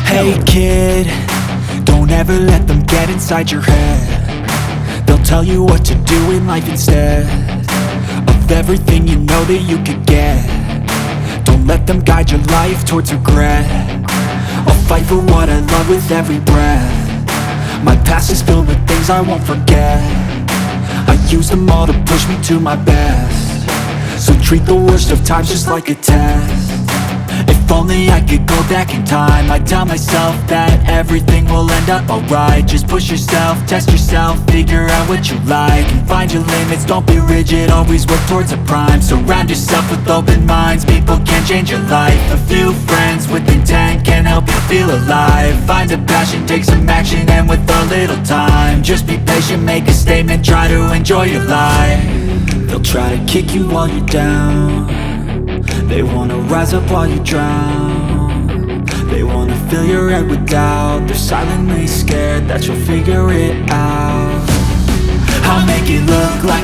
Hey kid, don't ever let them get inside your head. They'll tell you what to do in life instead of everything you know that you could get. Don't let them guide your life towards regret. I'll fight for what I love with every breath. My past is filled with things I won't forget. I use them all to push me to my best. So treat the worst of times just like a test. If only I could go back in time, I'd tell myself that everything will end up alright. Just push yourself, test yourself, figure out what you like, and find your limits, don't be rigid, always work towards a prime. Surround yourself with open minds, people can change your life. A few friends with intent can help you feel alive. Find a passion, take some action, and with a little time, just be patient, make a statement, try to enjoy your life. They'll try to kick you while you're down. They wanna rise up while you drown. They wanna fill your head with doubt. They're silently scared that you'll figure it out. I'll make it look like